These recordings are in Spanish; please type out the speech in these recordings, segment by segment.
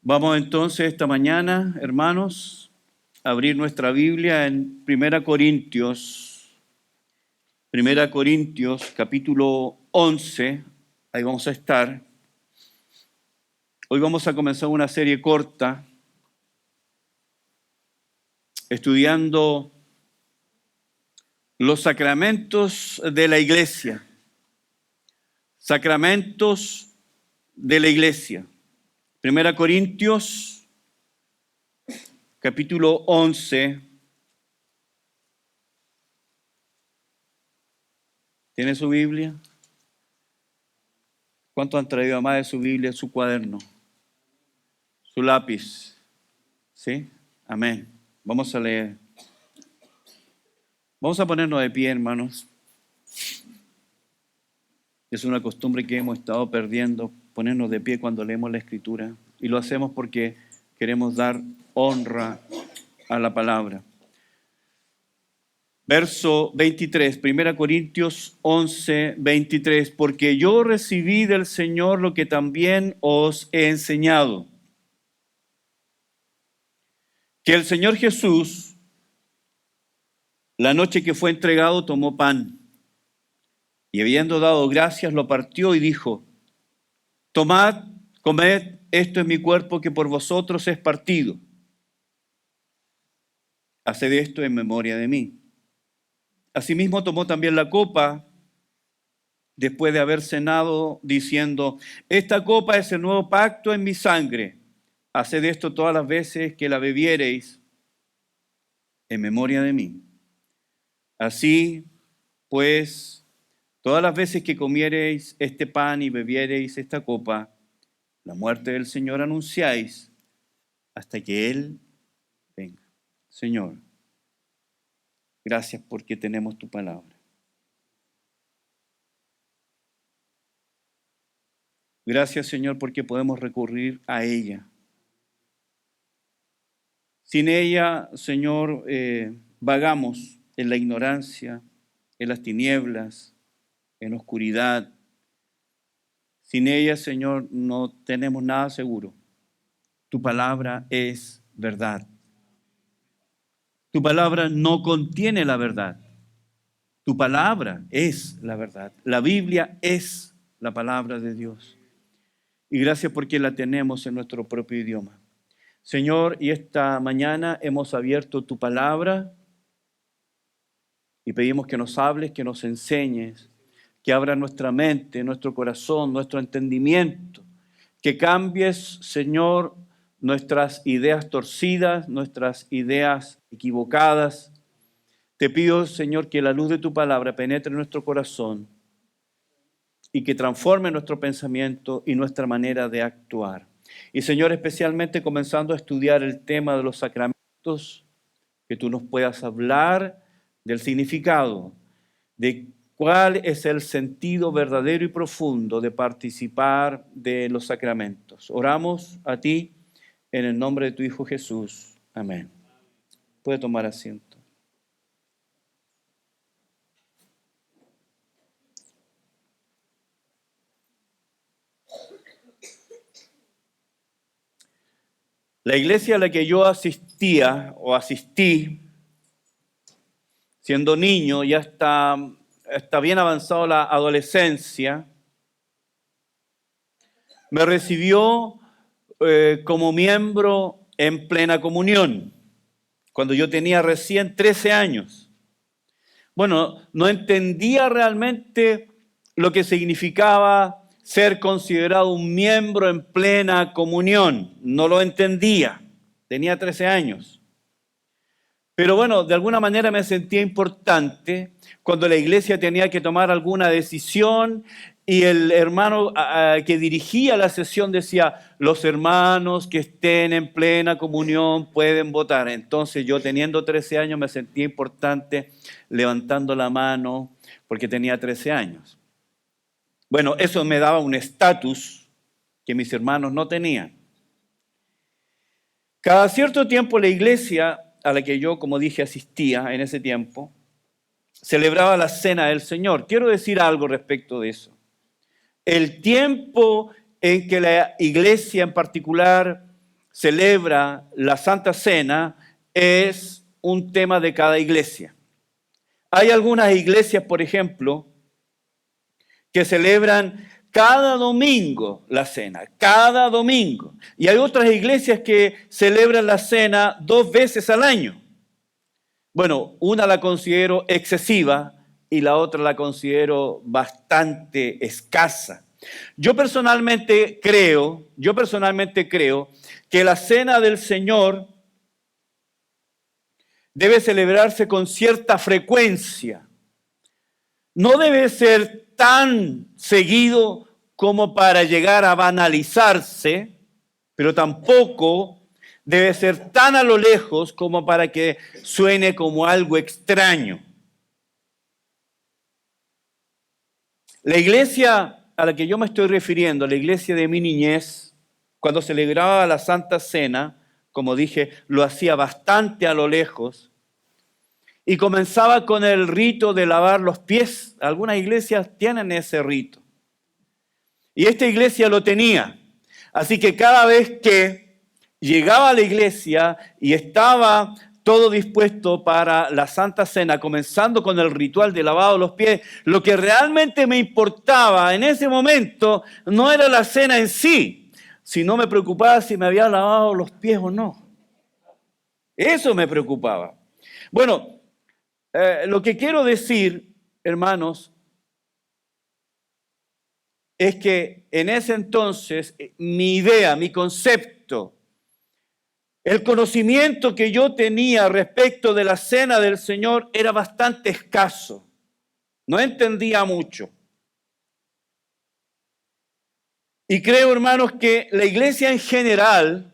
Vamos entonces esta mañana, hermanos, a abrir nuestra Biblia en 1 Corintios. 1 Corintios, capítulo 11. Ahí vamos a estar. Hoy vamos a comenzar una serie corta, estudiando los sacramentos de la iglesia. Sacramentos de la iglesia. 1 Corintios, capítulo 11. ¿Tiene su Biblia? ¿Cuántos han traído más de su Biblia, su cuaderno, su lápiz? ¿Sí? Amén. Vamos a leer. Vamos a ponernos de pie, hermanos. Es una costumbre que hemos estado perdiendo, ponernos de pie cuando leemos la Escritura. Y lo hacemos porque queremos dar honra a la palabra. Verso 23, 1 Corintios 11, 23. Porque yo recibí del Señor lo que también os he enseñado. Que el Señor Jesús, la noche que fue entregado, tomó pan. Y habiendo dado gracias, lo partió y dijo: tomad, comed, esto es mi cuerpo que por vosotros es partido. Haced esto en memoria de mí. Asimismo tomó también la copa, después de haber cenado, diciendo: esta copa es el nuevo pacto en mi sangre. Haced esto todas las veces que la bebiereis en memoria de mí. Así, pues, todas las veces que comiereis este pan y bebiereis esta copa, la muerte del Señor anunciáis hasta que Él venga. Señor, gracias porque tenemos tu palabra. Gracias, Señor, porque podemos recurrir a ella. Sin ella, Señor, vagamos en la ignorancia, en las tinieblas, en la oscuridad. Sin ella, Señor, no tenemos nada seguro. Tu palabra es verdad. Tu palabra no contiene la verdad. Tu palabra es la verdad. La Biblia es la palabra de Dios. Y gracias porque la tenemos en nuestro propio idioma. Señor, y esta mañana hemos abierto tu palabra y pedimos que nos hables, que nos enseñes, que abra nuestra mente, nuestro corazón, nuestro entendimiento, que cambies, Señor, nuestras ideas torcidas, nuestras ideas equivocadas. Te pido, Señor, que la luz de tu palabra penetre en nuestro corazón y que transforme nuestro pensamiento y nuestra manera de actuar. Y, Señor, especialmente comenzando a estudiar el tema de los sacramentos, que tú nos puedas hablar del significado, de cuál es el sentido verdadero y profundo de participar de los sacramentos. Oramos a ti en el nombre de tu Hijo Jesús. Amén. Puede tomar asiento. La iglesia a la que yo asistí, siendo niño, ya está bien avanzado la adolescencia, me recibió como miembro en plena comunión, cuando yo tenía recién 13 años. Bueno, no entendía realmente lo que significaba ser considerado un miembro en plena comunión. No lo entendía. Tenía 13 años. Pero bueno, de alguna manera me sentía importante cuando la iglesia tenía que tomar alguna decisión y el hermano que dirigía la sesión decía: los hermanos que estén en plena comunión pueden votar. Entonces yo, teniendo 13 años, me sentía importante levantando la mano porque tenía 13 años. Bueno, eso me daba un estatus que mis hermanos no tenían. Cada cierto tiempo la iglesia a la que yo, como dije, asistía en ese tiempo, celebraba la Cena del Señor. Quiero decir algo respecto de eso. El tiempo en que la iglesia en particular celebra la Santa Cena es un tema de cada iglesia. Hay algunas iglesias, por ejemplo, que celebran cada domingo la cena, cada domingo. Y hay otras iglesias que celebran la cena 2 veces al año. Bueno, una la considero excesiva y la otra la considero bastante escasa. Yo personalmente creo que la cena del Señor debe celebrarse con cierta frecuencia. No debe ser tan seguido como para llegar a banalizarse, pero tampoco debe ser tan a lo lejos como para que suene como algo extraño. La iglesia a la que yo me estoy refiriendo, la iglesia de mi niñez, cuando celebraba la Santa Cena, como dije, lo hacía bastante a lo lejos y comenzaba con el rito de lavar los pies. Algunas iglesias tienen ese rito. Y esta iglesia lo tenía. Así que cada vez que llegaba a la iglesia y estaba todo dispuesto para la Santa Cena, comenzando con el ritual de lavado de los pies, lo que realmente me importaba en ese momento no era la cena en sí, sino me preocupaba si me había lavado los pies o no. Eso me preocupaba. Bueno, lo que quiero decir, hermanos, es que en ese entonces mi idea, mi concepto, el conocimiento que yo tenía respecto de la cena del Señor era bastante escaso. No entendía mucho. Y creo, hermanos, que la iglesia en general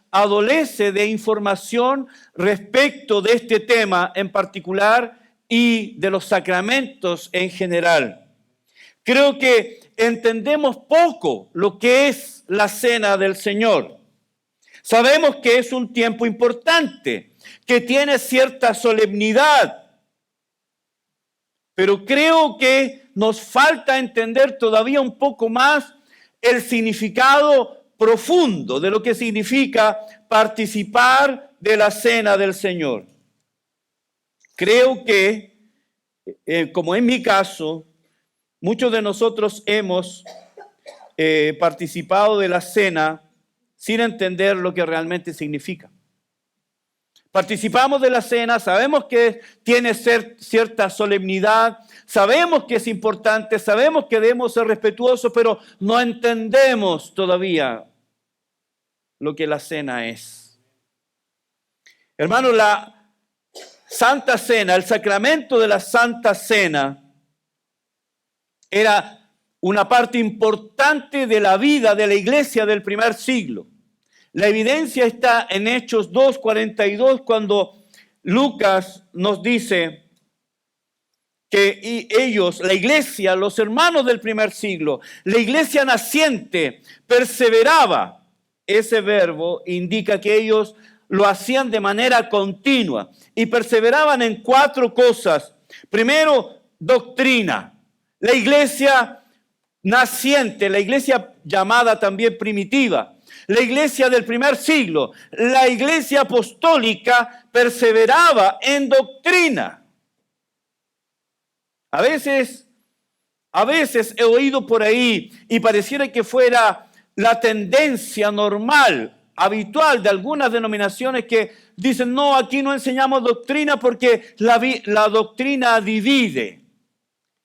adolece de información respecto de este tema en particular y de los sacramentos en general. Creo que entendemos poco lo que es la cena del Señor. Sabemos que es un tiempo importante, que tiene cierta solemnidad, pero creo que nos falta entender todavía un poco más el significado profundo de lo que significa participar de la cena del Señor. Creo que, como en mi caso, muchos de nosotros hemos participado de la cena sin entender lo que realmente significa. Participamos de la cena, sabemos que tiene cierta solemnidad, sabemos que es importante, sabemos que debemos ser respetuosos, pero no entendemos todavía lo que la cena es. Hermano, la Santa Cena, el sacramento de la Santa Cena, era una parte importante de la vida de la iglesia del primer siglo. La evidencia está en Hechos 2:42, cuando Lucas nos dice que ellos, la iglesia, los hermanos del primer siglo, la iglesia naciente, perseveraba. Ese verbo indica que ellos lo hacían de manera continua y perseveraban en 4 cosas. Primero, doctrina. La iglesia naciente, la iglesia llamada también primitiva, la iglesia del primer siglo, la iglesia apostólica perseveraba en doctrina. A veces he oído por ahí y pareciera que fuera la tendencia normal, habitual de algunas denominaciones que dicen, no, aquí no enseñamos doctrina porque la doctrina divide.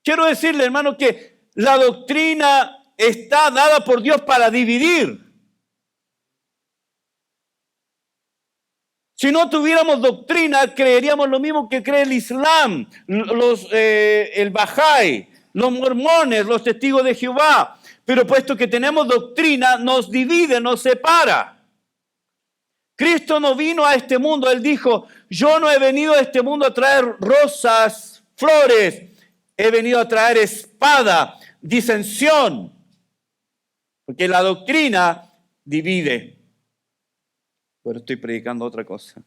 Quiero decirle, hermano, que la doctrina está dada por Dios para dividir. Si no tuviéramos doctrina, creeríamos lo mismo que cree el Islam, el Bahá'í, los mormones, los testigos de Jehová. Pero puesto que tenemos doctrina, nos divide, nos separa. Cristo no vino a este mundo, Él dijo, yo no he venido a este mundo a traer rosas, flores, he venido a traer espada, disensión, porque la doctrina divide. Pero estoy predicando otra cosa.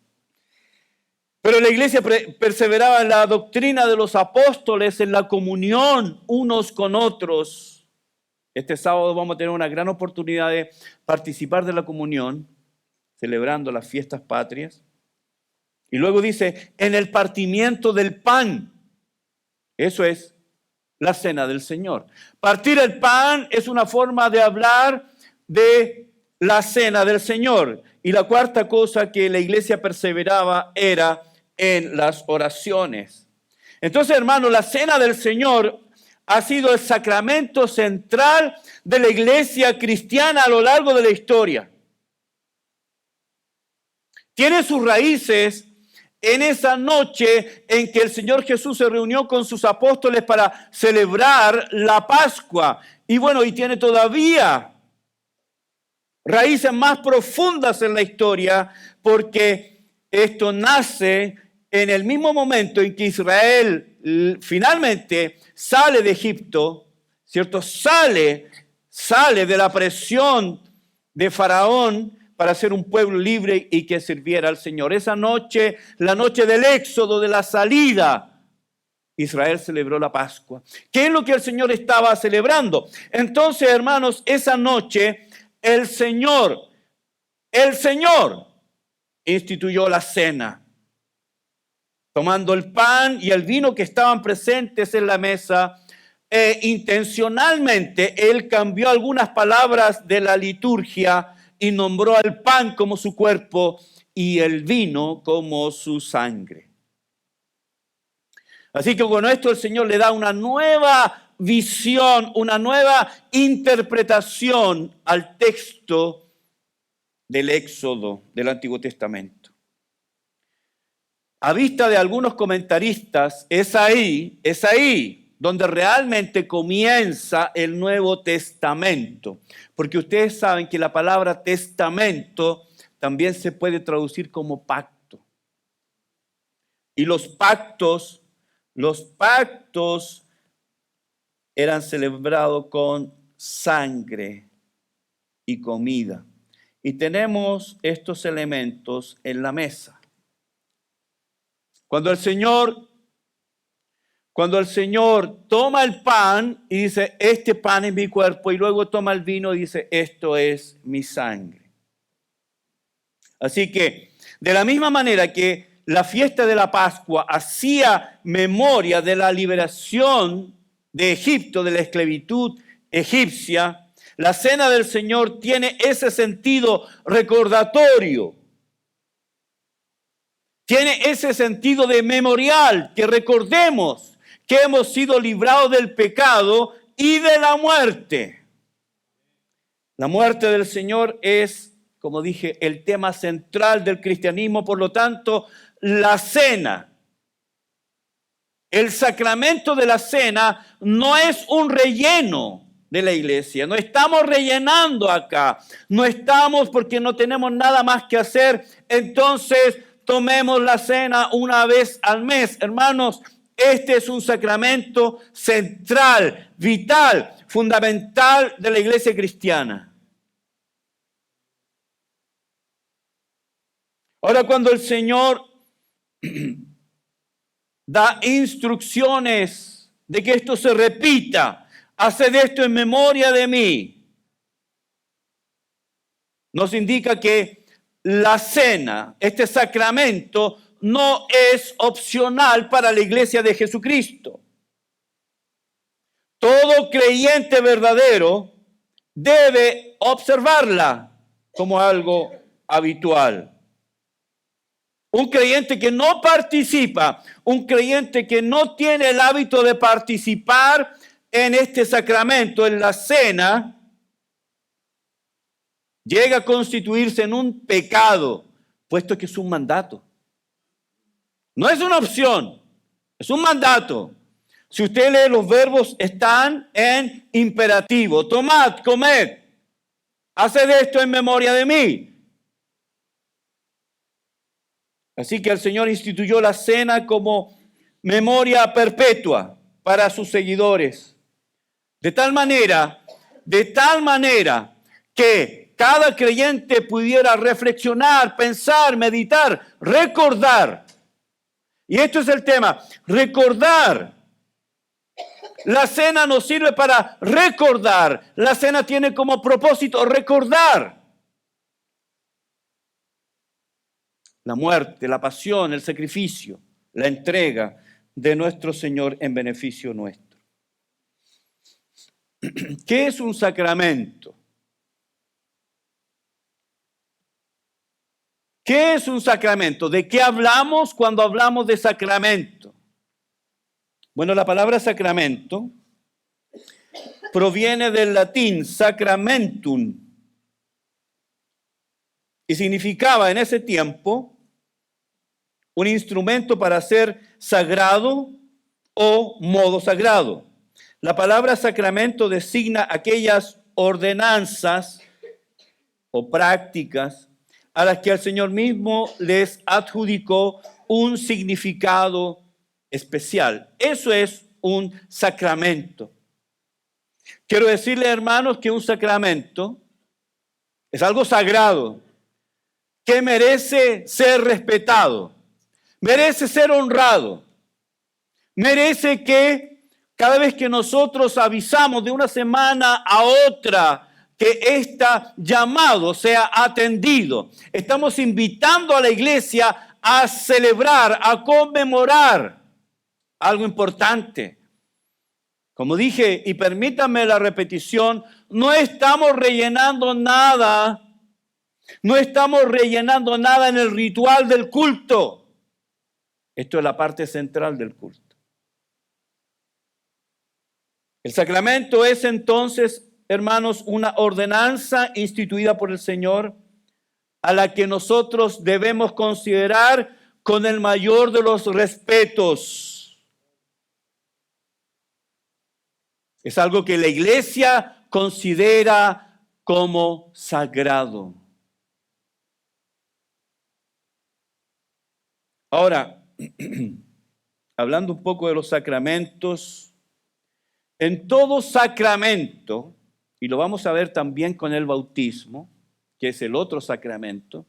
Pero la iglesia perseveraba en la doctrina de los apóstoles, en la comunión unos con otros. Este sábado vamos a tener una gran oportunidad de participar de la comunión, celebrando las fiestas patrias. Y luego dice, en el partimiento del pan. Eso es la cena del Señor. Partir el pan es una forma de hablar de la cena del Señor. Y la cuarta cosa que la iglesia perseveraba era en las oraciones. Entonces, hermanos, la cena del Señor ha sido el sacramento central de la iglesia cristiana a lo largo de la historia. Tiene sus raíces en esa noche en que el Señor Jesús se reunió con sus apóstoles para celebrar la Pascua. Y bueno, y tiene todavía raíces más profundas en la historia, porque esto nace en el mismo momento en que Israel finalmente sale de Egipto, ¿cierto? Sale de la presión de Faraón para ser un pueblo libre y que sirviera al Señor. Esa noche, la noche del éxodo, de la salida, Israel celebró la Pascua. ¿Qué es lo que el Señor estaba celebrando? Entonces, hermanos, esa noche el Señor instituyó la cena, tomando el pan y el vino que estaban presentes en la mesa. Intencionalmente Él cambió algunas palabras de la liturgia y nombró al pan como su cuerpo y el vino como su sangre. Así que con esto el Señor le da una nueva visión, una nueva interpretación al texto del Éxodo del Antiguo Testamento. A vista de algunos comentaristas, es ahí donde realmente comienza el Nuevo Testamento. Porque ustedes saben que la palabra testamento también se puede traducir como pacto. Y los pactos eran celebrados con sangre y comida. Y tenemos estos elementos en la mesa. Cuando el Señor toma el pan y dice, este pan es mi cuerpo, y luego toma el vino y dice, esto es mi sangre. Así que, de la misma manera que la fiesta de la Pascua hacía memoria de la liberación de Egipto, de la esclavitud egipcia, la cena del Señor tiene ese sentido recordatorio. Tiene ese sentido de memorial, que recordemos que hemos sido librados del pecado y de la muerte. La muerte del Señor es, como dije, el tema central del cristianismo. Por lo tanto, la cena, el sacramento de la cena, no es un relleno de la iglesia. No estamos rellenando acá. No estamos porque no tenemos nada más que hacer. Entonces, tomemos la cena una vez al mes. Hermanos, este es un sacramento central, vital, fundamental de la iglesia cristiana. Ahora, cuando el Señor da instrucciones de que esto se repita, haced esto en memoria de mí, nos indica que la cena, este sacramento, no es opcional para la iglesia de Jesucristo. Todo creyente verdadero debe observarla como algo habitual. Un creyente que no participa, un creyente que no tiene el hábito de participar en este sacramento, en la cena, llega a constituirse en un pecado, puesto que es un mandato. No es una opción, es un mandato. Si usted lee los verbos, están en imperativo. Tomad, comed, haced esto en memoria de mí. Así que el Señor instituyó la cena como memoria perpetua para sus seguidores. De tal manera que cada creyente pudiera reflexionar, pensar, meditar, recordar. Y esto es el tema, recordar La cena nos sirve para recordar. La cena tiene como propósito recordar la muerte, la pasión, el sacrificio, la entrega de nuestro Señor en beneficio nuestro. ¿Qué es un sacramento? ¿Qué es un sacramento? ¿De qué hablamos cuando hablamos de sacramento? Bueno, la palabra sacramento proviene del latín sacramentum y significaba en ese tiempo un instrumento para ser sagrado o modo sagrado. La palabra sacramento designa aquellas ordenanzas o prácticas a las que el Señor mismo les adjudicó un significado especial. Eso es un sacramento. Quiero decirle, hermanos, que un sacramento es algo sagrado que merece ser respetado, merece ser honrado, merece que cada vez que nosotros avisamos de una semana a otra que este llamado sea atendido, estamos invitando a la iglesia a celebrar, a conmemorar algo importante. Como dije, y permítanme la repetición, no estamos rellenando nada, no estamos rellenando nada en el ritual del culto. Esto es la parte central del culto. El sacramento es entonces, hermanos, una ordenanza instituida por el Señor a la que nosotros debemos considerar con el mayor de los respetos. Es algo que la iglesia considera como sagrado. Ahora, hablando un poco de los sacramentos, en todo sacramento, y lo vamos a ver también con el bautismo, que es el otro sacramento,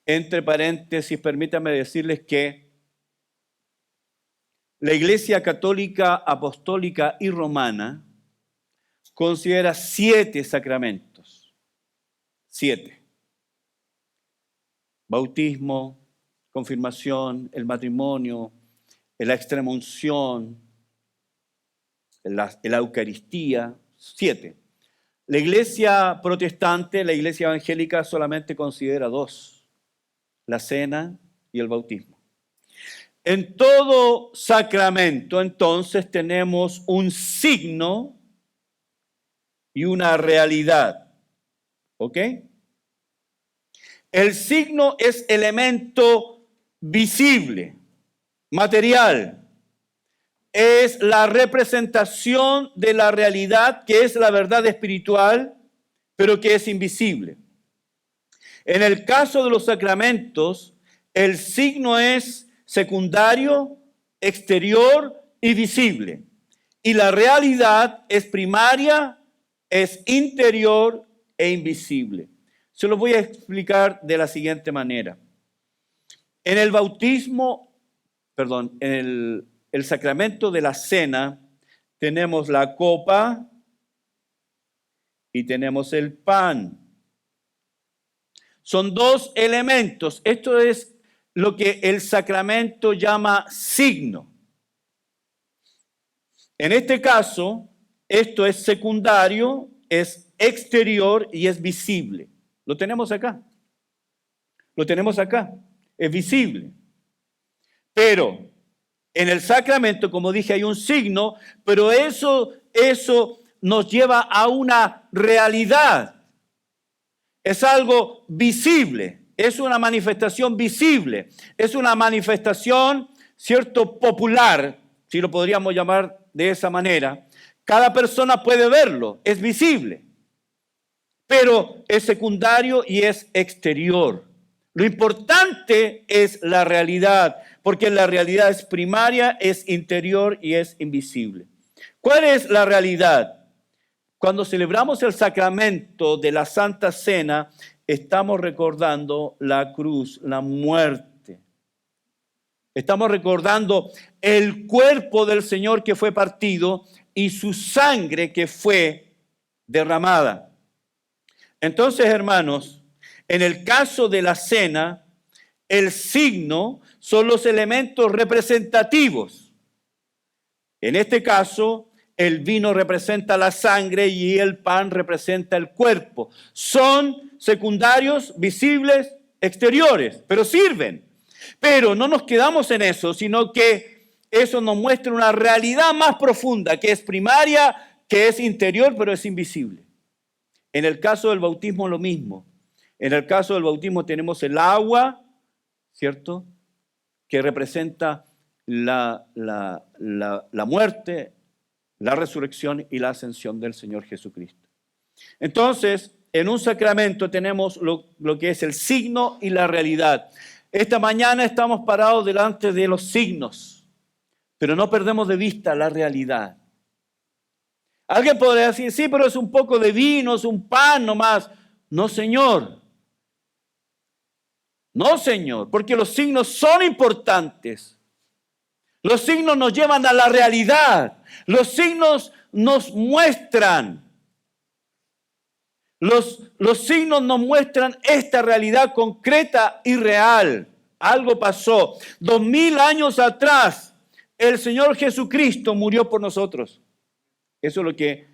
entre paréntesis, permítanme decirles que la Iglesia Católica, Apostólica y Romana considera 7 sacramentos. 7. Bautismo, confirmación, el matrimonio, la extremunción, la Eucaristía, 7. La iglesia protestante, la iglesia evangélica solamente considera 2, la cena y el bautismo. En todo sacramento, entonces, tenemos un signo y una realidad. ¿Ok? El signo es elemento visible, material. Es la representación de la realidad que es la verdad espiritual, pero que es invisible. En el caso de los sacramentos, el signo es secundario, exterior y visible. Y la realidad es primaria, es interior e invisible. Se lo voy a explicar de la siguiente manera. En el bautismo, en el sacramento de la cena, tenemos la copa y tenemos el pan. Son 2 elementos. Esto es lo que el sacramento llama signo. En este caso, esto es secundario, es exterior y es visible. Lo tenemos acá. Lo tenemos acá. Es visible. Pero en el sacramento, como dije, hay un signo, pero eso nos lleva a una realidad. Es algo visible, es una manifestación visible, es una manifestación, cierto, popular, si lo podríamos llamar de esa manera. Cada persona puede verlo, es visible, pero es secundario y es exterior. Lo importante es la realidad, porque la realidad es primaria, es interior y es invisible. ¿Cuál es la realidad? Cuando celebramos el sacramento de la Santa Cena, estamos recordando la cruz, la muerte. Estamos recordando el cuerpo del Señor que fue partido y su sangre que fue derramada. Entonces, hermanos, en el caso de la cena, el signo son los elementos representativos. En este caso, el vino representa la sangre y el pan representa el cuerpo. Son secundarios, visibles, exteriores, pero sirven. Pero no nos quedamos en eso, sino que eso nos muestra una realidad más profunda, que es primaria, que es interior, pero es invisible. En el caso del bautismo lo mismo. En el caso del bautismo tenemos el agua, ¿cierto?, que representa la muerte, la resurrección y la ascensión del Señor Jesucristo. Entonces, en un sacramento tenemos lo que es el signo y la realidad. Esta mañana estamos parados delante de los signos, pero no perdemos de vista la realidad. Alguien podría decir, sí, pero es un poco de vino, es un pan nomás. No, Señor. No, Señor, porque los signos son importantes. Los signos nos llevan a la realidad. Los signos nos muestran. Los signos nos muestran esta realidad concreta y real. Algo pasó. 2000 años atrás, el Señor Jesucristo murió por nosotros. Eso es lo que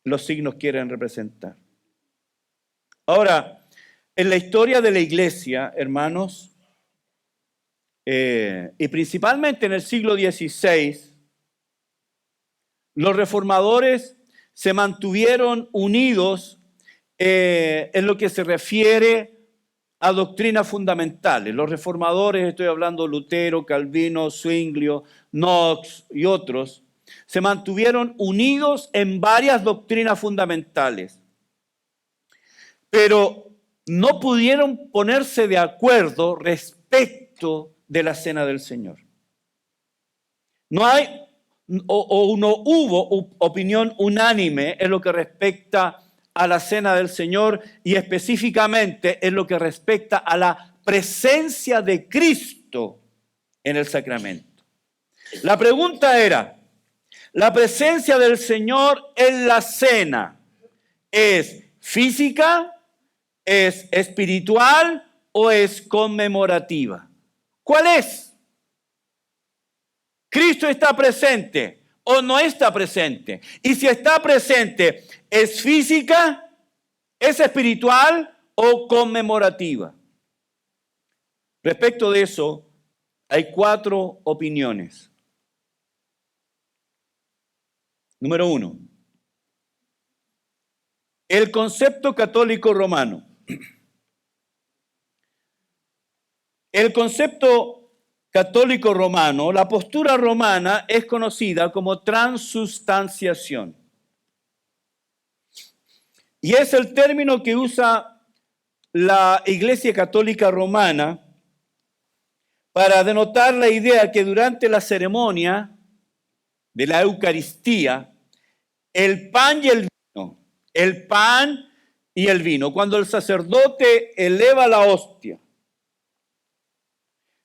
los signos quieren representar. Ahora, en la historia de la iglesia, hermanos, y principalmente en el siglo XVI, los reformadores se mantuvieron unidos en lo que se refiere a doctrinas fundamentales. Los reformadores, estoy hablando Lutero, Calvino, Zwinglio, Knox y otros, se mantuvieron unidos en varias doctrinas fundamentales, pero no pudieron ponerse de acuerdo respecto de la cena del Señor. No hubo opinión unánime en lo que respecta a la cena del Señor y específicamente en lo que respecta a la presencia de Cristo en el sacramento. La pregunta era, ¿la presencia del Señor en la cena es física, es espiritual o es conmemorativa? ¿Cuál es? ¿Cristo está presente o no está presente? Y si está presente, ¿es física, es espiritual o conmemorativa? Respecto de eso, hay 4 opiniones. Número 1. El concepto católico romano. El concepto católico romano, la postura romana es conocida como transustanciación. Y es el término que usa la Iglesia Católica Romana para denotar la idea que durante la ceremonia de la Eucaristía, el pan y el vino, cuando el sacerdote eleva la hostia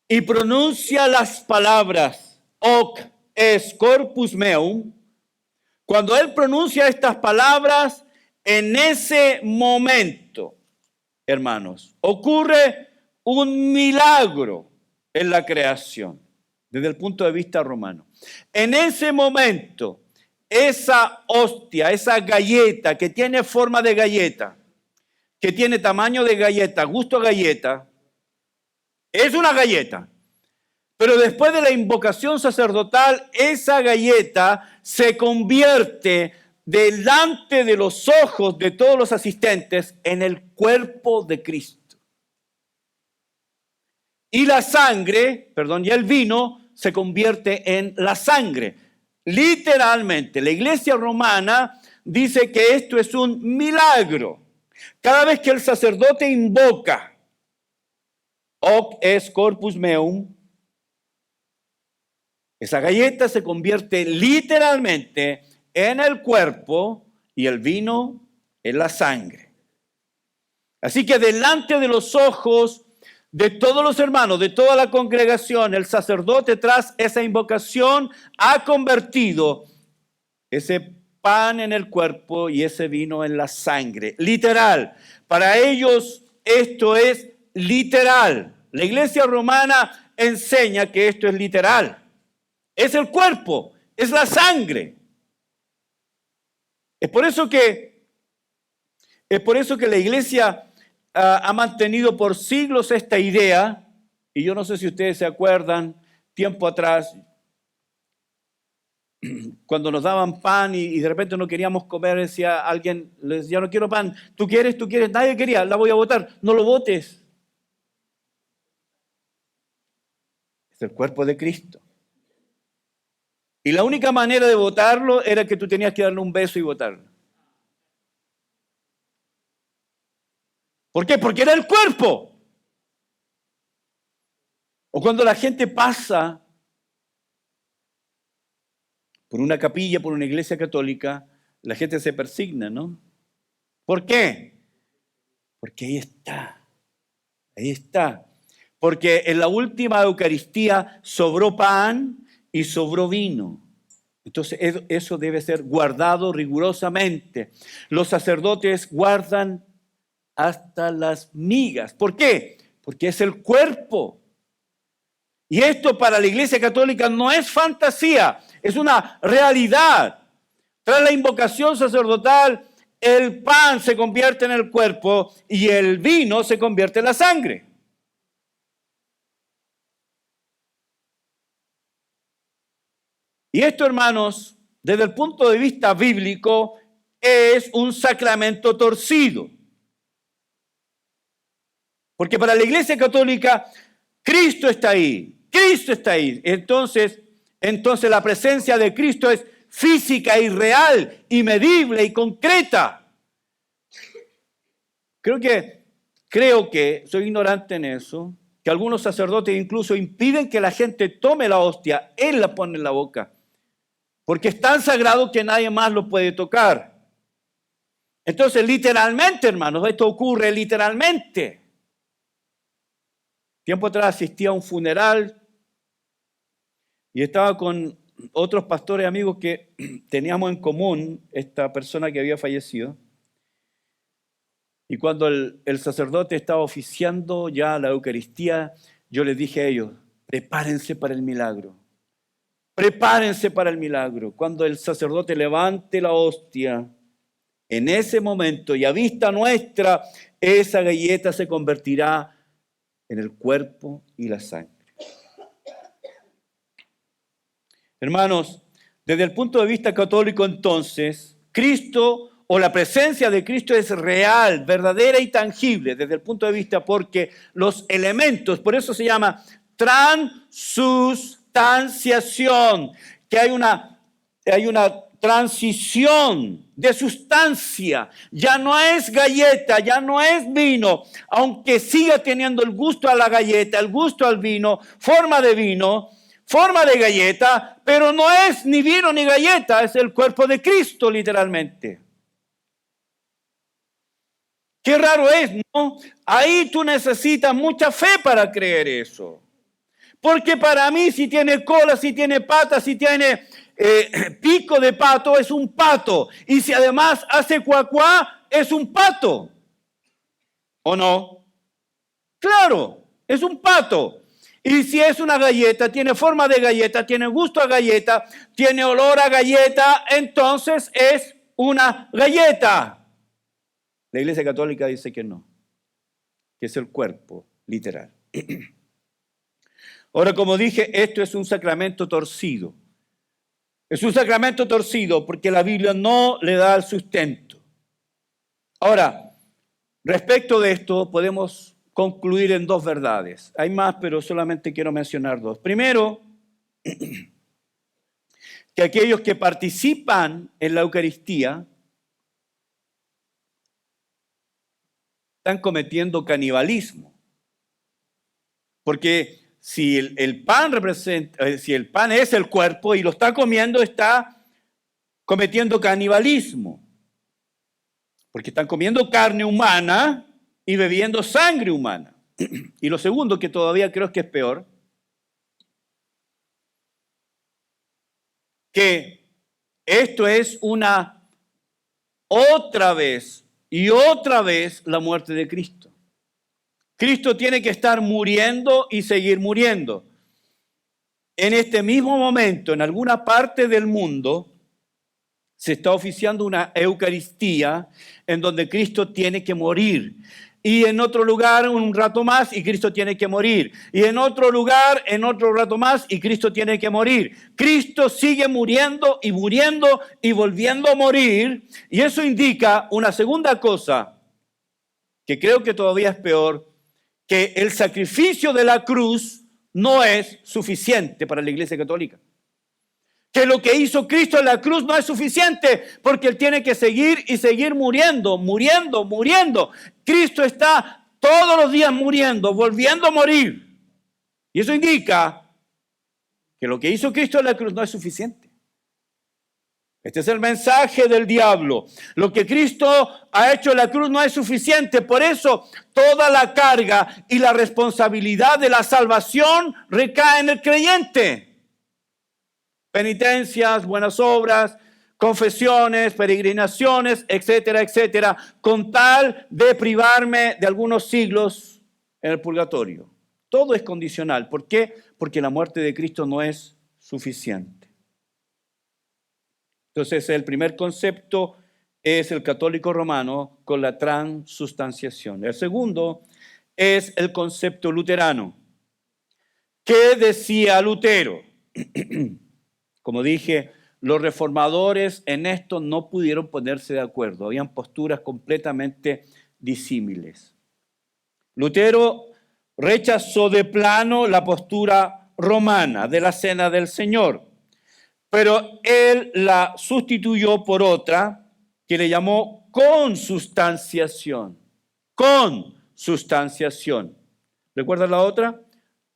y pronuncia las palabras hoc es corpus meum, cuando él pronuncia estas palabras, en ese momento, hermanos, ocurre un milagro en la creación, desde el punto de vista romano. En ese momento, esa hostia, esa galleta que tiene forma de galleta, que tiene tamaño de galleta, gusto a galleta, es una galleta. Pero después de la invocación sacerdotal, esa galleta se convierte delante de los ojos de todos los asistentes en el cuerpo de Cristo. Y la sangre, y el vino se convierte en la sangre. Literalmente, la Iglesia romana dice que esto es un milagro. Cada vez que el sacerdote invoca hoc es corpus meum, esa galleta se convierte literalmente en el cuerpo y el vino en la sangre. Así que delante de los ojos de todos los hermanos, de toda la congregación, el sacerdote tras esa invocación ha convertido ese pan en el cuerpo y ese vino en la sangre. Literal. Para ellos esto es literal. La iglesia romana enseña que esto es literal. Es el cuerpo, es la sangre. Es por eso que la iglesia ha mantenido por siglos esta idea, y yo no sé si ustedes se acuerdan, tiempo atrás, cuando nos daban pan y de repente no queríamos comer, decía alguien, les decía, no quiero pan, tú quieres, nadie quería, la voy a botar, no lo botes. Es el cuerpo de Cristo. Y la única manera de botarlo era que tú tenías que darle un beso y botarlo. ¿Por qué? Porque era el cuerpo. O cuando la gente pasa por una capilla, por una iglesia católica, la gente se persigna, ¿no? ¿Por qué? Porque ahí está. Porque en la última Eucaristía sobró pan y sobró vino. Entonces eso debe ser guardado rigurosamente. Los sacerdotes guardan hasta las migas. ¿Por qué? Porque es el cuerpo. Y esto para la Iglesia Católica no es fantasía, es una realidad. Tras la invocación sacerdotal, el pan se convierte en el cuerpo y el vino se convierte en la sangre. Y esto, hermanos, desde el punto de vista bíblico, es un sacramento torcido. Porque para la Iglesia Católica, Cristo está ahí. Entonces la presencia de Cristo es física y real, y medible y concreta. Creo que soy ignorante en eso, que algunos sacerdotes incluso impiden que la gente tome la hostia, él la pone en la boca, porque es tan sagrado que nadie más lo puede tocar. Entonces, literalmente, hermanos, esto ocurre literalmente. Tiempo atrás asistí a un funeral y estaba con otros pastores amigos que teníamos en común esta persona que había fallecido. Y cuando el sacerdote estaba oficiando ya la Eucaristía, yo les dije a ellos, prepárense para el milagro. Prepárense para el milagro. Cuando el sacerdote levante la hostia, en ese momento y a vista nuestra, esa galleta se convertirá en el cuerpo y la sangre. Hermanos, desde el punto de vista católico entonces, Cristo o la presencia de Cristo es real, verdadera y tangible desde el punto de vista porque los elementos, por eso se llama transustanciación, que hay una transición de sustancia. Ya no es galleta, ya no es vino, aunque siga teniendo el gusto a la galleta, el gusto al vino, forma de galleta, pero no es ni vino ni galleta, es el cuerpo de Cristo literalmente. Qué raro es, ¿no? Ahí tú necesitas mucha fe para creer eso. Porque para mí si tiene cola, si tiene patas, si tiene pico de pato, es un pato. Y si además hace cuacuá, es un pato. ¿O no? Claro, es un pato. Y si es una galleta, tiene forma de galleta, tiene gusto a galleta, tiene olor a galleta, entonces es una galleta. La Iglesia Católica dice que no, que es el cuerpo literal. Ahora, como dije, esto es un sacramento torcido. Es un sacramento torcido porque la Biblia no le da el sustento. Ahora, respecto de esto, podemos concluir en dos verdades. Hay más, pero solamente quiero mencionar dos. Primero, que aquellos que participan en la Eucaristía están cometiendo canibalismo. Porque si el pan es el cuerpo y lo está comiendo, está cometiendo canibalismo. Porque están comiendo carne humana y bebiendo sangre humana. Y lo segundo, que todavía creo que es peor, que Esto es una otra vez y otra vez la muerte de Cristo. Cristo tiene que estar muriendo y seguir muriendo. En este mismo momento, en alguna parte del mundo, se está oficiando una Eucaristía en donde Cristo tiene que morir. Y en otro lugar, un rato más, y Cristo tiene que morir. Y en otro lugar, en otro rato más, y Cristo tiene que morir. Cristo sigue muriendo y volviendo a morir. Y eso indica una segunda cosa, que creo que todavía es peor, que el sacrificio de la cruz no es suficiente para la Iglesia Católica. Que lo que hizo Cristo en la cruz no es suficiente, porque Él tiene que seguir y seguir muriendo. Cristo está todos los días muriendo, volviendo a morir. Y eso indica que lo que hizo Cristo en la cruz no es suficiente. Este es el mensaje del diablo. Lo que Cristo ha hecho en la cruz no es suficiente. Por eso toda la carga y la responsabilidad de la salvación recae en el creyente. Penitencias, buenas obras, confesiones, peregrinaciones, etcétera, etcétera, con tal de privarme de algunos siglos en el purgatorio. Todo es condicional. ¿Por qué? Porque la muerte de Cristo no es suficiente. Entonces, el primer concepto es el católico romano con la transubstanciación. El segundo es el concepto luterano. ¿Qué decía Lutero? Como dije, los reformadores en esto no pudieron ponerse de acuerdo. Habían posturas completamente disímiles. Lutero rechazó de plano la postura romana de la Cena del Señor, pero él la sustituyó por otra que le llamó consubstanciación. Consubstanciación. ¿Recuerdas la otra?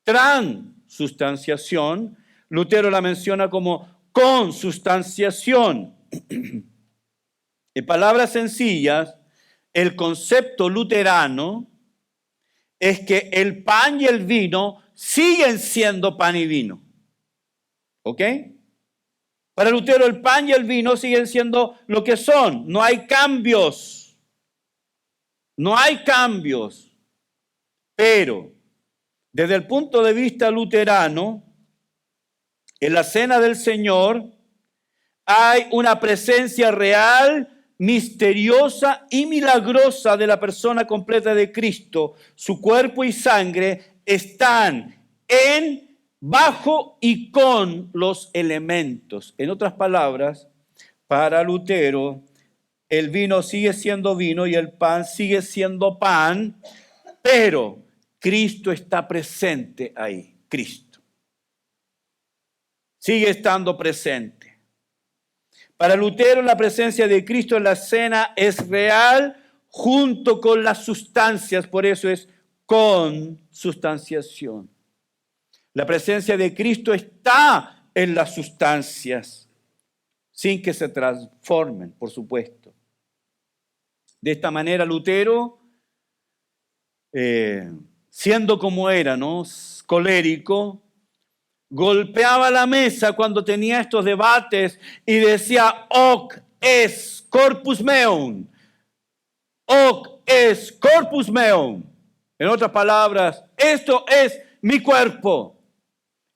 Transubstanciación. Lutero la menciona como consubstanciación. En palabras sencillas, el concepto luterano es que el pan y el vino siguen siendo pan y vino. ¿Ok? Para Lutero el pan y el vino siguen siendo lo que son. No hay cambios. No hay cambios. Pero desde el punto de vista luterano, en la Cena del Señor hay una presencia real, misteriosa y milagrosa de la persona completa de Cristo. Su cuerpo y sangre están en, bajo y con los elementos. En otras palabras, para Lutero, el vino sigue siendo vino y el pan sigue siendo pan, pero Cristo está presente ahí. Cristo sigue estando presente. Para Lutero, la presencia de Cristo en la cena es real junto con las sustancias, por eso es consubstanciación. La presencia de Cristo está en las sustancias, sin que se transformen, por supuesto. De esta manera, Lutero, siendo como era, ¿no?, colérico, golpeaba la mesa cuando tenía estos debates y decía: hoc est corpus meum, hoc est corpus meum. En otras palabras, esto es mi cuerpo.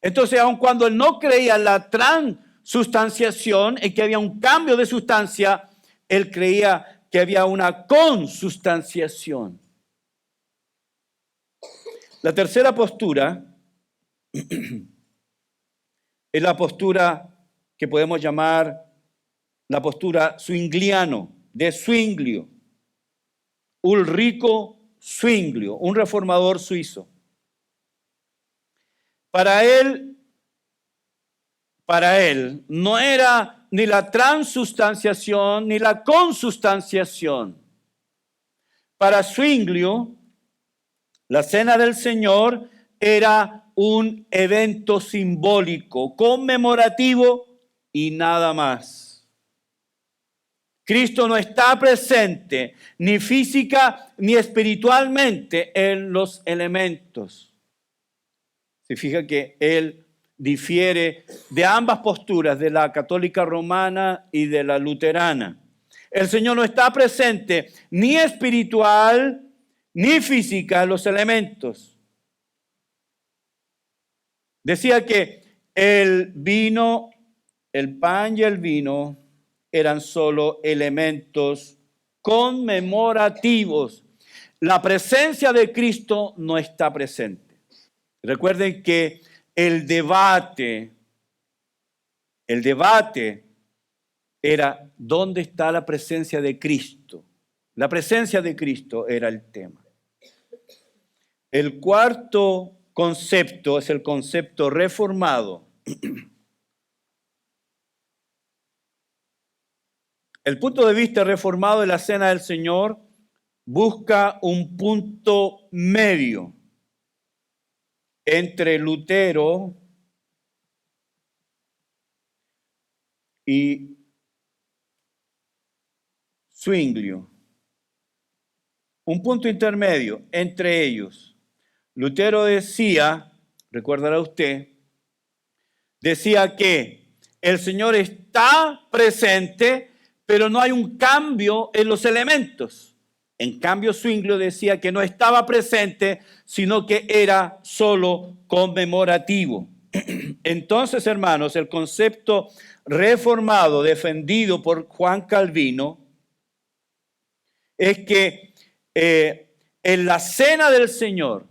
Entonces, aun cuando él no creía en la transubstanciación, en que había un cambio de sustancia, él creía que había una consubstanciación. La tercera postura es la postura que podemos llamar la postura zwingliano, de Zwinglio, Ulrico Zwinglio, un reformador suizo. Para él no era ni la transubstanciación ni la consubstanciación. Para Zwinglio, la Cena del Señor era un evento simbólico, conmemorativo y nada más. Cristo no está presente ni física ni espiritualmente en los elementos. Se fija que él difiere de ambas posturas, de la católica romana y de la luterana. El Señor no está presente ni espiritual ni física en los elementos. Decía que el vino, el pan y el vino eran solo elementos conmemorativos. La presencia de Cristo no está presente. Recuerden que el debate era ¿dónde está la presencia de Cristo? La presencia de Cristo era el tema. El cuarto concepto es el concepto reformado. El punto de vista reformado de la Cena del Señor busca un punto medio entre Lutero y Zwinglio. Un punto intermedio entre ellos. Lutero decía, recordará usted, decía que el Señor está presente, pero no hay un cambio en los elementos. En cambio, Zwinglio decía que no estaba presente, sino que era solo conmemorativo. Entonces, hermanos, el concepto reformado defendido por Juan Calvino es que en la cena del Señor,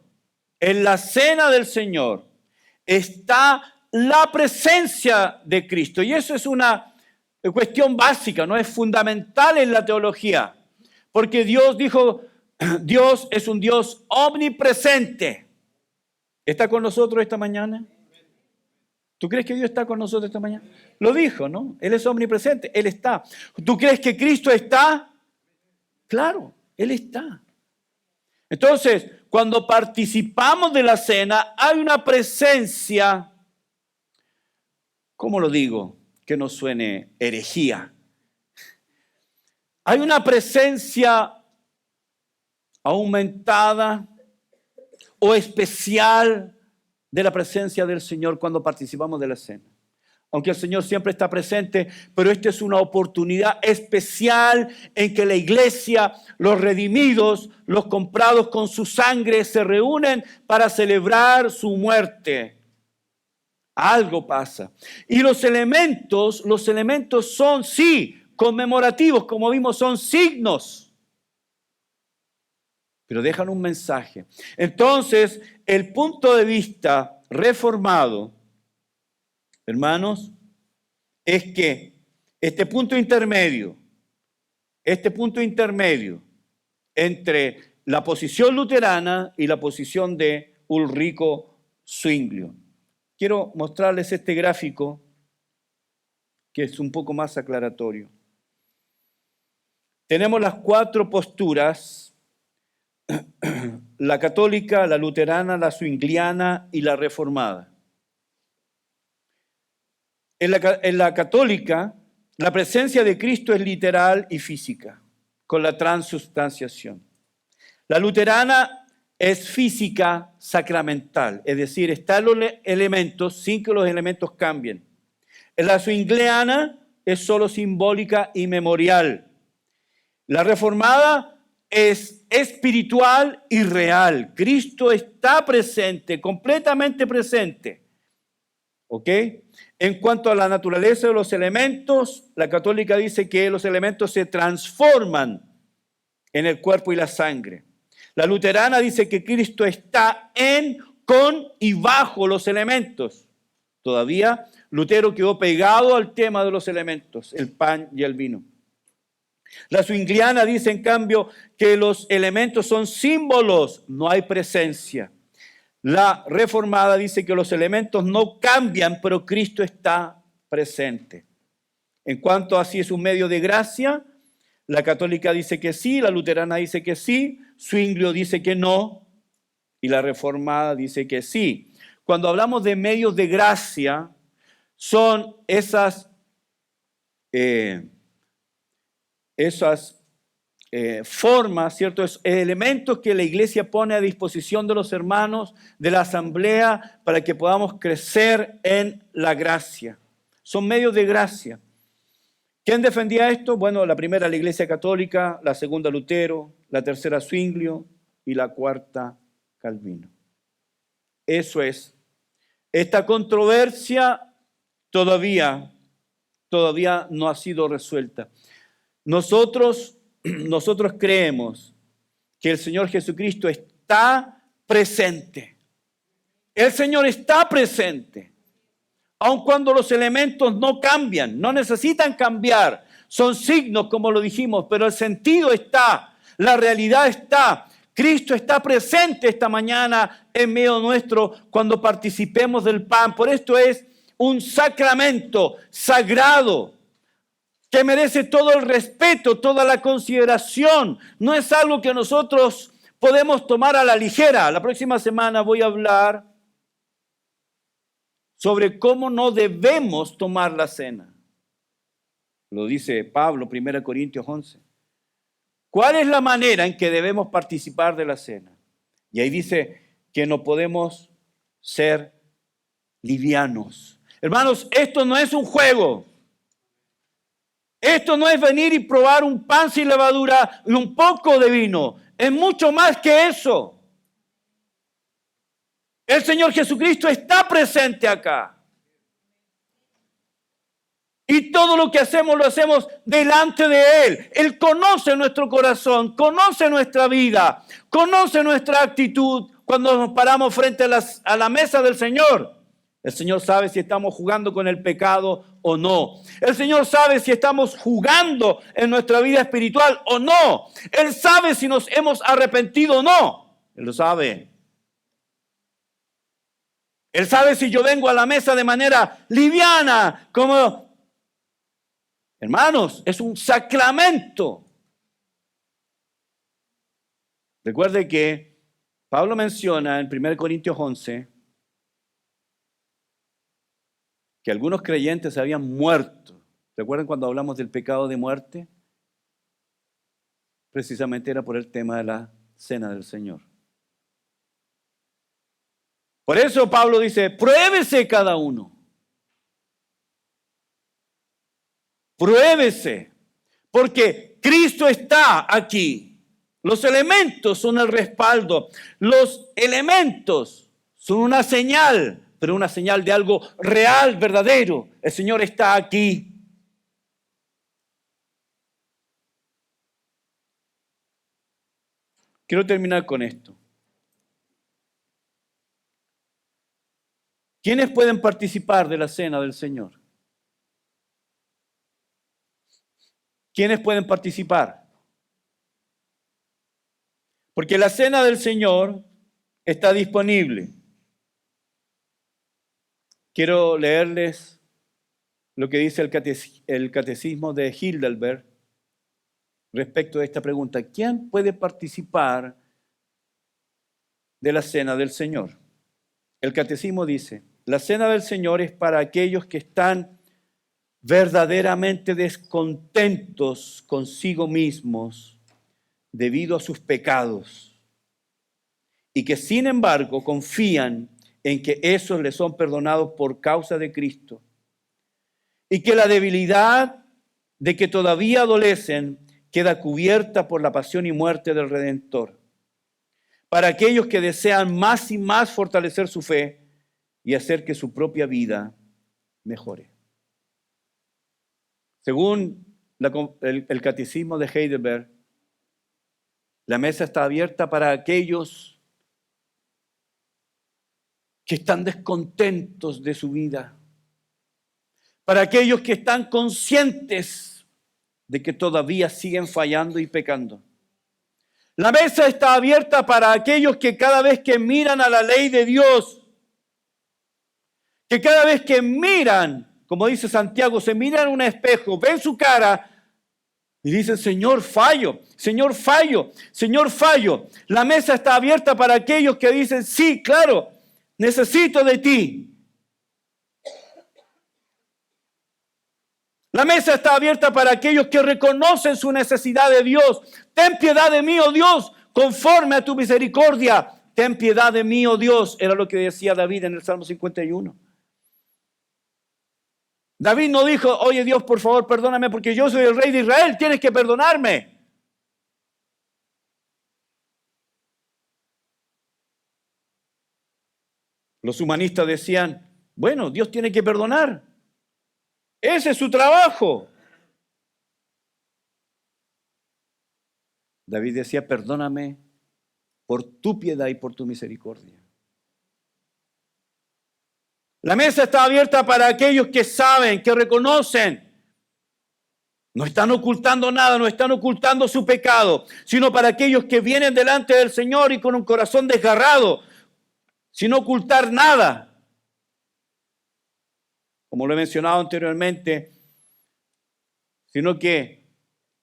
está la presencia de Cristo. Y eso es una cuestión básica, no es fundamental en la teología. Porque Dios dijo, Dios es un Dios omnipresente. ¿Está con nosotros esta mañana? ¿Tú crees que Dios está con nosotros esta mañana? Lo dijo, ¿no? Él es omnipresente, Él está. ¿Tú crees que Cristo está? Claro, Él está. Entonces, cuando participamos de la cena, hay una presencia, ¿cómo lo digo? Que no suene herejía. Hay una presencia aumentada o especial de la presencia del Señor cuando participamos de la cena. Aunque el Señor siempre está presente, pero esta es una oportunidad especial en que la iglesia, los redimidos, los comprados con su sangre, se reúnen para celebrar su muerte. Algo pasa. Y los elementos son, sí, conmemorativos, como vimos, son signos, pero dejan un mensaje. Entonces, el punto de vista reformado, hermanos, es que este punto intermedio entre la posición luterana y la posición de Ulrico Zwinglio. Quiero mostrarles este gráfico que es un poco más aclaratorio. Tenemos las cuatro posturas: la católica, la luterana, la zwingliana y la reformada. En la católica, la presencia de Cristo es literal y física, con la transubstanciación. La luterana es física sacramental, es decir, están los elementos sin que los elementos cambien. En la zwingliana es solo simbólica y memorial. La reformada es espiritual y real. Cristo está presente, completamente presente. ¿Ok? En cuanto a la naturaleza de los elementos, la católica dice que los elementos se transforman en el cuerpo y la sangre. La luterana dice que Cristo está en, con y bajo los elementos. Todavía Lutero quedó pegado al tema de los elementos, el pan y el vino. La zwingliana dice, en cambio, que los elementos son símbolos, no hay presencia. La reformada dice que los elementos no cambian, pero Cristo está presente. En cuanto a si es un medio de gracia, la católica dice que sí, la luterana dice que sí, Zwinglio dice que no y la reformada dice que sí. Cuando hablamos de medios de gracia, son esas formas, ciertos elementos que la iglesia pone a disposición de los hermanos de la asamblea para que podamos crecer en la gracia. Son medios de gracia. ¿Quién defendía esto? Bueno, la primera la Iglesia Católica, la segunda Lutero, la tercera Zwinglio y la cuarta Calvino. Eso es. Esta controversia todavía no ha sido resuelta. Nosotros creemos que el Señor Jesucristo está presente. El Señor está presente. Aun cuando los elementos no cambian, no necesitan cambiar. Son signos, como lo dijimos, pero el sentido está, la realidad está. Cristo está presente esta mañana en medio nuestro cuando participemos del pan. Por esto es un sacramento sagrado que merece todo el respeto, toda la consideración. No es algo que nosotros podemos tomar a la ligera. La próxima semana voy a hablar sobre cómo no debemos tomar la cena. Lo dice Pablo, 1 Corintios 11. ¿Cuál es la manera en que debemos participar de la cena? Y ahí dice que no podemos ser livianos. Hermanos, esto no es un juego. Esto no es venir y probar un pan sin levadura y un poco de vino. Es mucho más que eso. El Señor Jesucristo está presente acá. Y todo lo que hacemos lo hacemos delante de Él. Él conoce nuestro corazón, conoce nuestra vida, conoce nuestra actitud cuando nos paramos frente a la mesa del Señor. El Señor sabe si estamos jugando con el pecado o no. El Señor sabe si estamos jugando en nuestra vida espiritual o no. Él sabe si nos hemos arrepentido o no. Él lo sabe. Él sabe si yo vengo a la mesa de manera liviana, como... Hermanos, es un sacramento. Recuerde que Pablo menciona en 1 Corintios 11 que algunos creyentes habían muerto. ¿Recuerdan cuando hablamos del pecado de muerte? Precisamente era por el tema de la cena del Señor. Por eso Pablo dice, pruébese cada uno. Pruébese, porque Cristo está aquí. Los elementos son el respaldo. Los elementos son una señal, pero una señal de algo real, verdadero. El Señor está aquí. Quiero terminar con esto. ¿Quiénes pueden participar de la cena del Señor? ¿Quiénes pueden participar? Porque la cena del Señor está disponible. Quiero leerles lo que dice el catecismo de Heidelberg respecto a esta pregunta. ¿Quién puede participar de la cena del Señor? El catecismo dice, la cena del Señor es para aquellos que están verdaderamente descontentos consigo mismos debido a sus pecados y que sin embargo confían en que esos les son perdonados por causa de Cristo y que la debilidad de que todavía adolecen queda cubierta por la pasión y muerte del Redentor. Para aquellos que desean más y más fortalecer su fe y hacer que su propia vida mejore. Según el catecismo de Heidelberg, la mesa está abierta para aquellos que están descontentos de su vida, para aquellos que están conscientes de que todavía siguen fallando y pecando. La mesa está abierta para aquellos que cada vez que miran a la ley de Dios, que cada vez que miran, como dice Santiago, se miran en un espejo, ven su cara y dicen, Señor, fallo, Señor, fallo, Señor, fallo. La mesa está abierta para aquellos que dicen, sí, claro, necesito de ti. La mesa está abierta para aquellos que reconocen su necesidad de Dios. Ten piedad de mí, oh Dios, conforme a tu misericordia. Ten piedad de mí, oh Dios, era lo que decía David en el Salmo 51. David no dijo, oye Dios, por favor, perdóname porque yo soy el rey de Israel, tienes que perdonarme. Los humanistas decían, bueno, Dios tiene que perdonar. Ese es su trabajo. David decía, perdóname por tu piedad y por tu misericordia. La mesa está abierta para aquellos que saben, que reconocen. No están ocultando nada, no están ocultando su pecado, sino para aquellos que vienen delante del Señor y con un corazón desgarrado, sin ocultar nada. Como lo he mencionado anteriormente, sino que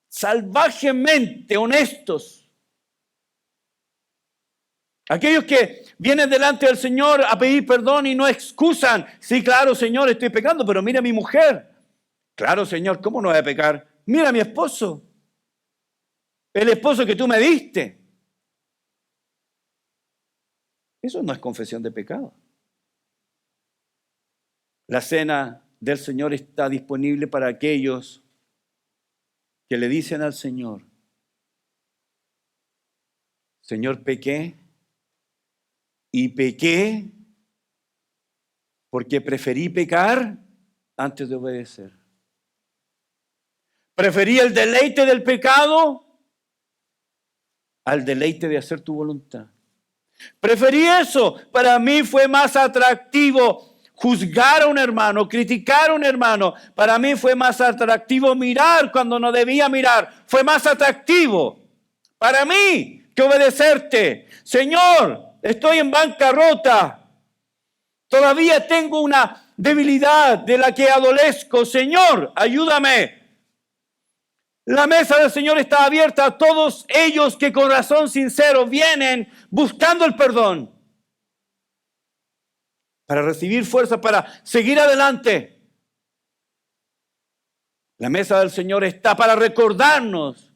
salvajemente honestos. Aquellos que vienen delante del Señor a pedir perdón y no excusan. Sí, claro, Señor, estoy pecando, pero mira a mi mujer. Claro, Señor, ¿cómo no voy a pecar? Mira a mi esposo. El esposo que tú me diste. Eso no es confesión de pecado. La cena del Señor está disponible para aquellos que le dicen al Señor, Señor, pequé y pequé porque preferí pecar antes de obedecer. Preferí el deleite del pecado al deleite de hacer tu voluntad. Preferí eso. Para mí fue más atractivo juzgar a un hermano, criticar a un hermano. Para mí fue más atractivo mirar cuando no debía mirar. Fue más atractivo para mí que obedecerte. Señor, estoy en bancarrota. Todavía tengo una debilidad de la que adolezco. Señor, ayúdame. La mesa del Señor está abierta a todos ellos que con razón sincero vienen buscando el perdón para recibir fuerza, para seguir adelante. La mesa del Señor está para recordarnos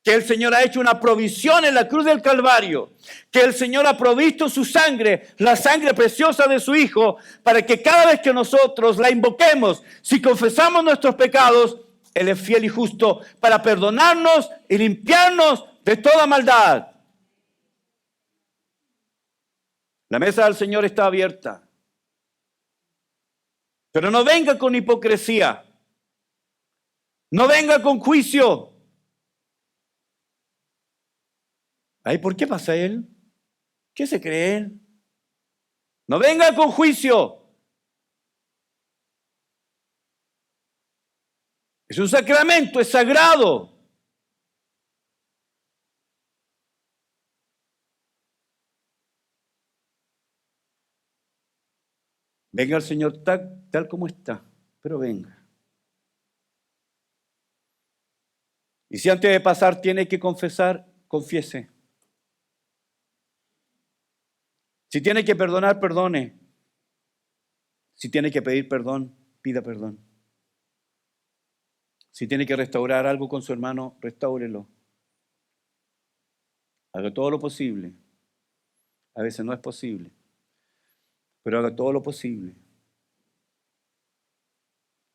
que el Señor ha hecho una provisión en la cruz del Calvario, que el Señor ha provisto su sangre, la sangre preciosa de su Hijo, para que cada vez que nosotros la invoquemos, si confesamos nuestros pecados, Él es fiel y justo para perdonarnos y limpiarnos de toda maldad. La mesa del Señor está abierta. Pero no venga con hipocresía. No venga con juicio. Ay, ¿por qué pasa él? ¿Qué se cree él? No venga con juicio. Es un sacramento, es sagrado. Venga el Señor tal como está, pero venga. Y si antes de pasar tiene que confesar, confiese. Si tiene que perdonar, perdone. Si tiene que pedir perdón, pida perdón. Si tiene que restaurar algo con su hermano, restáurelo. Haga todo lo posible. A veces no es posible, pero haga todo lo posible.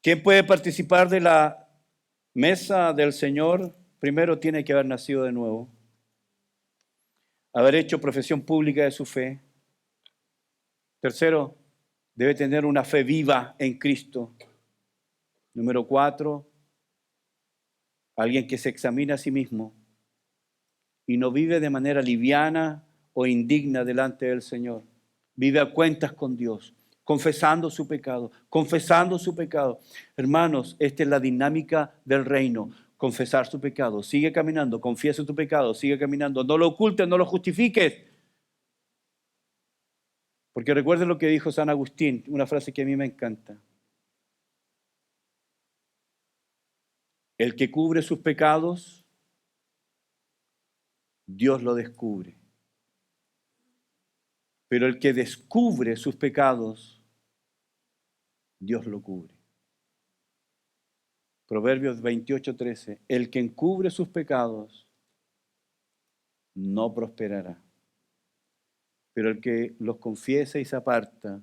¿Quién puede participar de la mesa del Señor? Primero tiene que haber nacido de nuevo, haber hecho profesión pública de su fe. Tercero, debe tener una fe viva en Cristo. Número 4, alguien que se examina a sí mismo y no vive de manera liviana o indigna delante del Señor. Vive a cuentas con Dios, confesando su pecado, confesando su pecado. Hermanos, esta es la dinámica del reino. Confesar su pecado, sigue caminando, confiesa tu pecado, sigue caminando. No lo ocultes, no lo justifiques. Porque recuerden lo que dijo San Agustín, una frase que a mí me encanta. El que cubre sus pecados, Dios lo descubre. Pero el que descubre sus pecados, Dios lo cubre. Proverbios 28:13. El que encubre sus pecados no prosperará, pero el que los confiesa y se aparta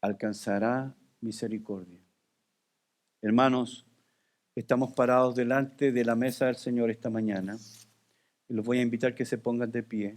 alcanzará misericordia. Hermanos, estamos parados delante de la mesa del Señor esta mañana y los voy a invitar que se pongan de pie.